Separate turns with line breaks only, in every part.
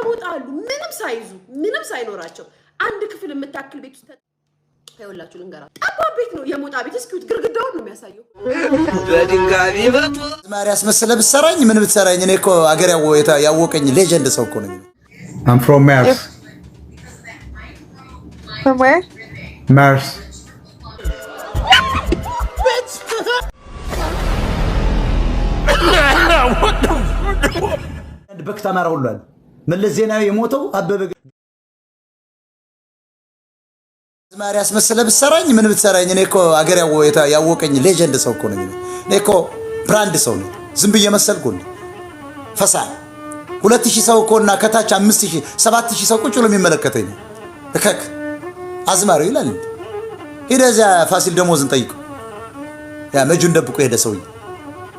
እነቦጣሉ ምንም ሳይኖራቸው አንድ ክፍል የምታክል ቤት ውስጥ ታዩላችሁ ልንገራ ጠባብ ቤት ነው የሞጣ ቤት እስኪውት ግርግዳውን ነው የሚያሳየው
በድንጋይ ይበጡ
ማርያስ መሰለ ብትሰራኝ ምን ብትሰራኝ እኔ እኮ አገር ያወቀኝ ሌጀንድ ሰው እኮ ነኝ
I'm from Mars.
From where?
Mars.
What the fuck? በክታ ማራውሏል መለስ ዜናዊ የሞተው አበበ ማርያስ መሰለ ብትሰራኝ ምን ብትሰራኝ እኔ እኮ አገር ያወቀኝ ሌጀንድ ሰው እኮ ነኝ እኔ እኮ ብራንድ ሰው ነኝ ዝም ብዬ መሰልኩኝ ፈሳ 2000 ሰው እኮና ከታች 5000 7000 ሰው ቁጭ ብሎ የሚመለከተኝ እከክ አዝማሪው ይላል ሄደዛ ፋሲል ደሞዝን ጠይቁ ያ መጁን ደብቆ ሄደ ሰውዬ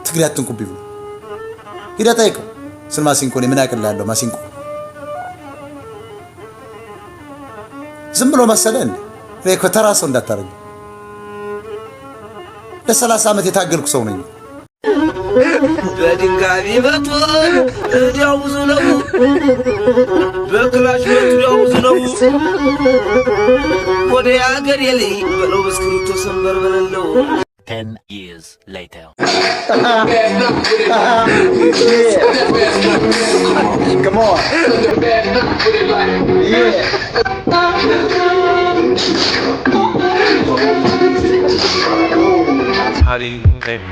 ትግሪያትን ኩብዩ ሄዳ ጠይቁ ስለ ማሲንቆ ነው ምን ያቀላለው ማሲንቆ ዝም ብሎ መሰለን ለኮ ተራሰው እንዳታረግ ለ30 ዓመት የታገልኩ ሰው ነኝ
በድንጋይ ይበጡ እዲያው ብዙ ነው በክላሽ እዲያው ብዙ ነው ወደ አገር የለይ በለው በስክሪፕቶ ሰንበር በለው
10 years later.
Come on. Yeah.
How do you name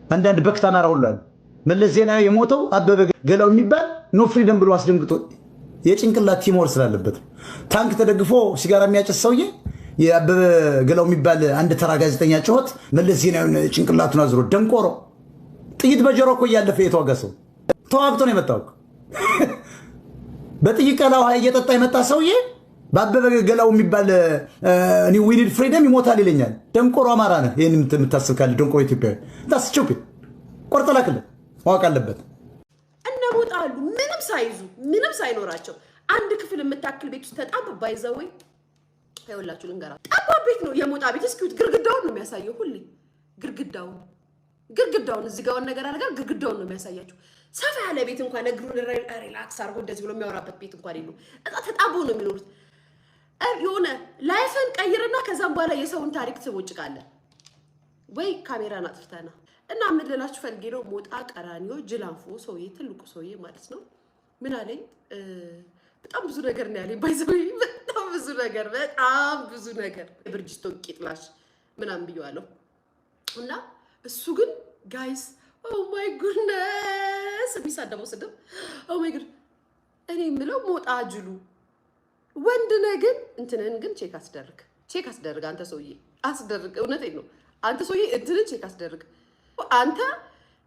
አንዳንድ በክታ ማራውላል መለስ ዜናዊ የሞተው አበበ ገላው የሚባል ኖ ፍሪደም ብሎ አስደንግጦ የጭንቅላት ቲሞር ስላለበት ታንክ ተደግፎ ሲጋራ የሚያጨስ ሰውዬ የአበበ ገላው የሚባል አንድ ተራ ጋዜጠኛ ጮት መለስ ዜናዊ ጭንቅላቱን አዝሮ ደንቆሮ ጥይት በጆሮ እኮ ያለፈ የተዋጋሰው ተዋግቶ ነው የመጣው በጥይት ቀላው ሀይ እየጠጣ የመጣ ሰውዬ በአበበ ገላው የሚባል እኔ ዊ ኒድ ፍሪደም ይሞታል ይለኛል ደንቆሮ አማራ ነህ ይሄን የምታስብ ካለ ደንቆሮ ኢትዮጵያዊ ታስ ስቹፒድ ቆርጠላክለ ማወቅ አለበት
እነቦጣሉ ምንም ሳይኖራቸው አንድ ክፍል የምታክል ቤት ውስጥ ተጣብባ ባይዘው ታዩላችሁ ልንገራ ጠባብ ቤት ነው የሞጣ ቤት እስኪውት ግርግዳውን ነው የሚያሳየው ሁሌ ግርግዳውን እዚህ ጋር ነገር አደረጋ ግርግዳውን ነው የሚያሳያችሁ ሰፋ ያለ ቤት እንኳን እግሩን ሪላክስ አድርጎ እንደዚህ ብሎ የሚያወራበት ቤት እንኳን የለው እዛ ተጣቦ ነው የሚኖሩት የሆነ ላይፍን ቀይርና ከዛም በኋላ የሰውን ታሪክ ትቦጭቃለህ ወይ ካሜራን አጥፍተና እና ምን ልላችሁ ፈልጌ ነው ሞጣ ቀራኒዮ ጅላንፎ ሰውዬ ትልቁ ሰውዬ ማለት ነው ምን አለኝ በጣም ብዙ ነገር ነው ያለኝ ባይዘው በጣም ብዙ ነገር ብርጅስቶን ቂጥላሽ ምናምን ብየዋለሁ እና እሱ ግን ጋይስ ኦ ማይ ጉድነስ ቢሳደበው ስድብ ኦ ማይ ጉድ እኔ የምለው ሞጣ ጅሉ ወንድ ነህ ግን እንትንን ግን ቼክ አስደርግ አንተ ሰውዬ አስደርግ እውነቴን ነው አንተ ሰውዬ እንትንን ቼክ አስደርግ አንተ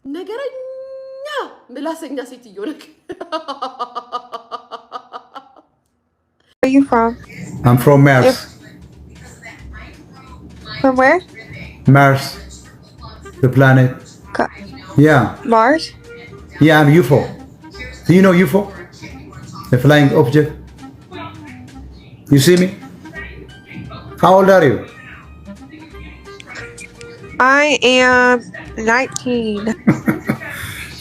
ነገረኛ ምላሰኛ ሴትዮ ነህ
Where are you from?
I'm from Mars.
From where?
Mars. The planet. Yeah.
Mars?
Yeah, I'm UFO. Do you know UFO? The flying object. You see me? How old are you?
I am 19.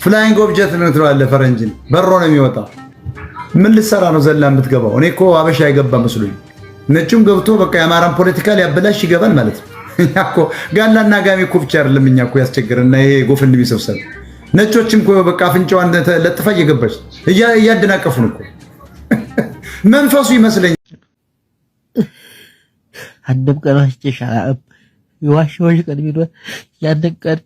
Flying object ነው ትላለህ ፈረንጅን በሮ ነው የሚወጣው ምን ልሰራ ነው ዘላ የምትገባው እኔ እኮ አበሻ አይገባ መስሎኝ ነጭም ገብቶ በቃ የአማራን ፖለቲካ ሊያበላሽ ይገባል ማለት ነው እኛ እኮ ጋላና ጋሚ እኮ ብቻ አይደለም እኛ እኮ ያስቸግረና ይሄ ጎፈንድ ቢሰብሰብ ነጮችም እኮ በቃ አፍንጫዋን ለጥፋ እየገባች እያደናቀፉን እኮ መንፈሱ ይመስለኝ
አንድም ቀን ዋሽቼሻል የዋሸሁሽ ቀን ቢኖር ያንን ቀን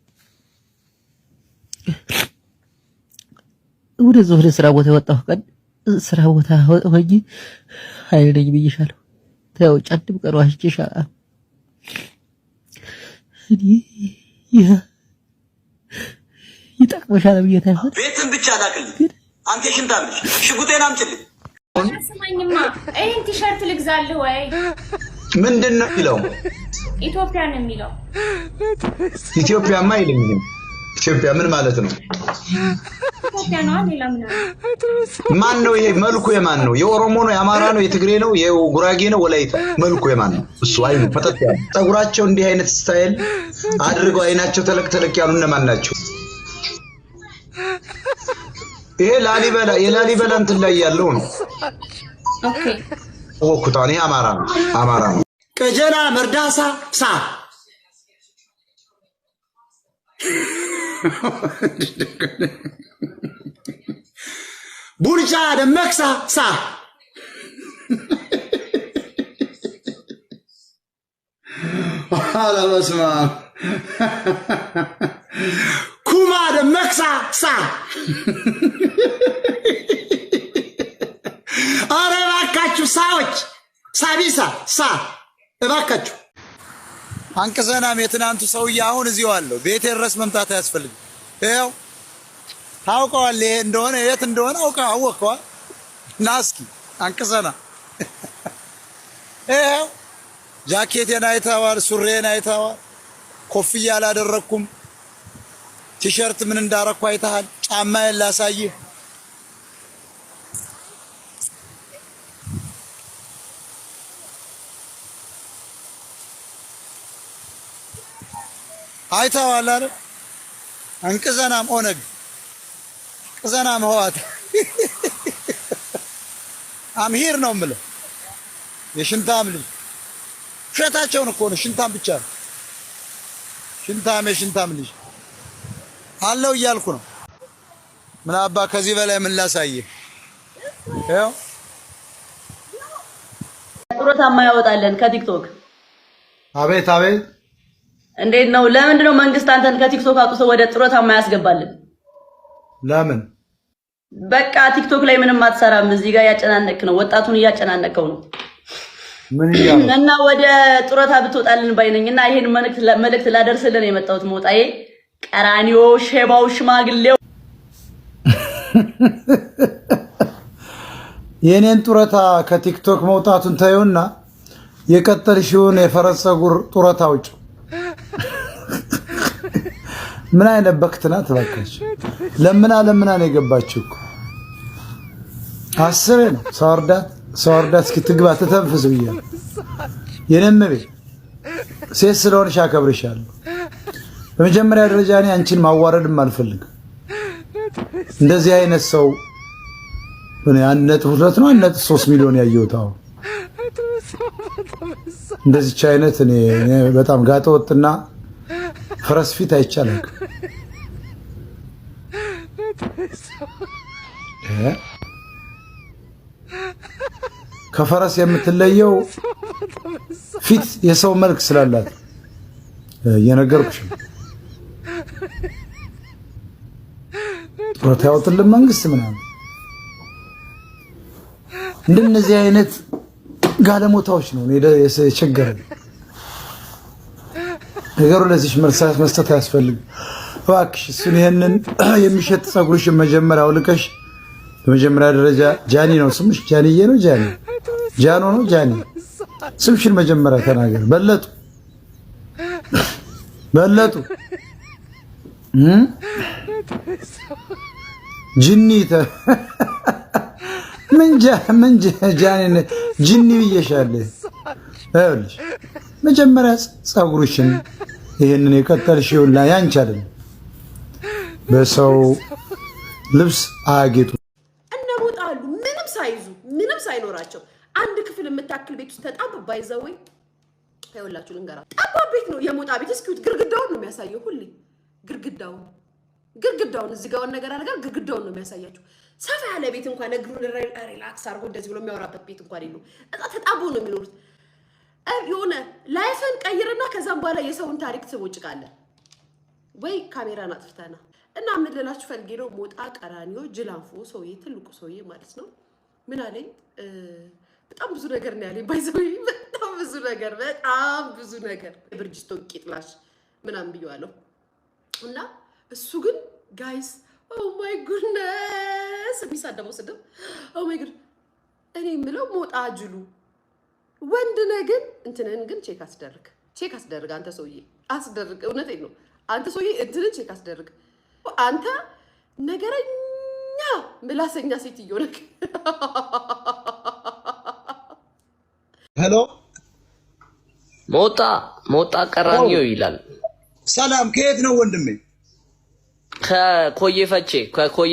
ወደ ስራ ቦታ የወጣሁ ቀን ስራ ቦታ ሆኜ ኃይል ነኝ ብዬሻለሁ ተው አንድም ቀን ዋሽቼሻል ይጠቅመሻል ብዬ ታይሆን
ቤትን ብቻ ላክልኝ አንተ ሽንታምሽ ሽጉጤን አምጪልኝ
አስማኝማ ይሄን ቲሸርት ልግዛልህ ወይ
ምንድነው የሚለው
ኢትዮጵያ ነው የሚለው
ኢትዮጵያማ አይልም
ኢትዮጵያ ምን ማለት ነው?
ኢትዮጵያ ነው ሌላ ምን አለ?
ማን ነው ይሄ? መልኩ የማን ነው? የኦሮሞ ነው? የአማራ ነው? የትግሬ ነው? የጉራጌ ነው? ወላይታ? መልኩ የማን ነው? እሱ አይኑ ፈተት ያለ ፀጉራቸው እንዲህ አይነት ስታይል አድርገው አይናቸው ተለቅ ተለቅ ያሉ እነማን ናቸው? ይሄ ላሊበላ የላሊበላ እንትን ላይ ያለው ነው።
ኦኬ
ኩታኔ አማራ ነው። አማራ ነው።
ቀጀላ መርዳሳ ሳ ቡልቻ ደመክሳ ሳ አላ በስማ ኩማ ደመክሳ ሳ አረ እባካችሁ ሳዎች ሳቢሳ ሳ እባካችሁ አንቀዘናም የትናንቱ ሰውዬ አሁን እዚሁ አለው። ቤቴ ድረስ መምጣት አያስፈልግም። ይኸው ታውቀዋል። ይሄ እንደሆነ የት እንደሆነ አወቀዋ። ና እስኪ አንቀዘና ይኸው ጃኬቴን አይተዋል፣ ሱሬን አይተዋል። ኮፍያ አላደረኩም። ቲሸርት ምን እንዳረኩ አይተሃል። ጫማዬን ላሳይህ። አይተዋል አይደል? አንቀዘናም ኦነግ ቅዘናም ህዋት አምሂር ነው የምለው። የሽንታም ልጅ ሸታቸውን እኮ ነው። ሽንታም ብቻ ነው ሽንታም። የሽንታም ልጅ አለው እያልኩ ነው። ምን አባ ከዚህ በላይ ምን ላሳየህ? ያው
ጡረታማ ያወጣለን ከቲክቶክ።
አቤት አቤት።
እንዴት ነው? ለምንድን ነው መንግስት አንተን ከቲክቶክ አውጥቶ ወደ ጡረታማ ያስገባልን?
ለምን?
በቃ ቲክቶክ ላይ ምንም አትሰራም። እዚህ ጋር ያጨናነቅ ነው፣ ወጣቱን እያጨናነቀው ነው።
ምን ይያለው?
እና ወደ ጡረታ ብትወጣልን ባይነኝና ይሄን መልእክት ላደርስልን የመጣሁት ሞጣዬ ቀራኒዮ ሼባው ሽማግሌው
የኔን ጡረታ ከቲክቶክ መውጣቱን ታዩና የቀጠልሽውን የፈረስ ፀጉር ጡረታ ውጭ ምን አይነት በክትናት ባካች። ለምና ነው የገባችው እኮ አስሬ ነው ሳወርዳት እስኪ ትግባ ትተንፍስ ብያለሁ። የኔም ቤት ሴት ስለሆንሽ አከብርሻለሁ። በመጀመሪያ ደረጃ እኔ አንቺን ማዋረድም አልፈልግም። እንደዚህ አይነት ሰው እኔ 1.2 ነው 1.3 ሚሊዮን ያየሁት አሁን እንደዚህች አይነት እኔ በጣም ጋጠወጥና ፈረስ ፊት አይቻልም። ከፈረስ የምትለየው ፊት የሰው መልክ ስላላት የነገርኩሽ። ጡረታ ያወጣልን መንግስት ምናምን እንደነዚህ አይነት ጋለሞታዎች ነው የቸገረን። ነገሩ ለዚህ መልስ መስጠት አያስፈልግም። እባክሽ እሱን ይሄንን የሚሸጥ ፀጉርሽን መጀመሪያ አውልቀሽ፣ በመጀመሪያ ደረጃ ጃኒ ነው ስምሽ? ጃኒዬ ነው? ጃኖ ነው? ጃኒ ስምሽን መጀመሪያ ተናገር። በለጡ ጅኒ ምን ጃኒ ጅኒ ብዬሻለሁ። ይኸውልሽ መጀመሪያ ፀጉርሽን ይሄንን የቀጠልሽውን ላይ ያንቺ አይደለም በሰው ልብስ አያጌጡ።
እነቦጣሉ ምንም ሳይዙ ምንም ሳይኖራቸው አንድ ክፍል የምታክል ቤት ውስጥ ተጣብባ ባይዘወይ ይኸውላችሁ ልንገራ፣ ጠባብ ቤት ነው የሞጣ ቤት። እስኪውት ግርግዳውን ነው የሚያሳየው። ሁሌ ግርግዳውን እዚህ ጋር ነገር አደረጋ ግርግዳውን ነው የሚያሳያችሁ። ሰፋ ያለ ቤት እንኳን እግሩን ሪላክስ አድርጎ እንደዚህ ብሎ የሚያወራበት ቤት እንኳን የለው። እዛ ተጣቦ ነው የሚኖሩት። የሆነ ላይፍን ቀይርና ከዛም በኋላ የሰውን ታሪክ ትቦጭቃለህ ወይ ካሜራን አጥፍተና እና ምን ልላችሁ ፈልጌ ነው። ሞጣ ቀራኒዮ ጅላንፎ ሰውዬ ትልቁ ሰውዬ ማለት ነው። ምን አለኝ? በጣም ብዙ ነገር ነው ያለኝ። ባይዘው በጣም ብዙ ነገር ብርጅስቶን ቂጥላሽ ምናምን ብየዋለሁ። እና እሱ ግን ጋይስ ኦ ማይ ጉድነስ የሚሳደበው ስድብ ኦ ማይ ጉድ። እኔ የምለው ሞጣ ጅሉ ወንድ ነህ ግን እንትንን ግን ቼክ አስደርግ አንተ ሰውዬ አስደርግ። እውነቴን ነው። አንተ ሰውዬ እንትንን ቼክ አስደርግ። አንተ ነገረኛ ምላሰኛ ሴትዮ ነህ።
ሄሎ
ሞጣ ቀራኒዮ ይላል።
ሰላም፣ ከየት ነው ወንድሜ?
ከኮዬ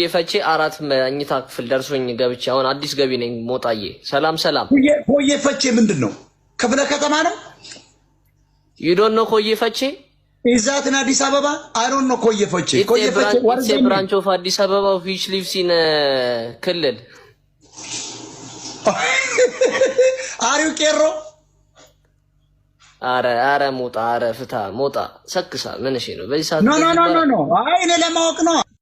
ፈቼ 4 መኝታ ክፍል ደርሶኝ ገብቼ አሁን አዲስ ገቢ ነኝ። ሞጣዬ ሰላም።
ኮዬ ፈቼ ምንድን ነው? ክፍለ ከተማ ነው?
ዩ ዶንት ኖ ኮዬ ፈቼ?
ኢዛት ኢን አዲስ አበባ? አይ ዶንት ኖ ኮዬ ፈቼ።
ኢትስ ኤ ብራንች ኦፍ አዲስ አበባ which lives in ክልል።
አሪው ቄሮ
አረ ሞጣ ፍታ ሞጣ ሰክሳ ምን እሺ ነው በዚህ ሰዓት?
ኖ አይ እኔ ለማወቅ ነው።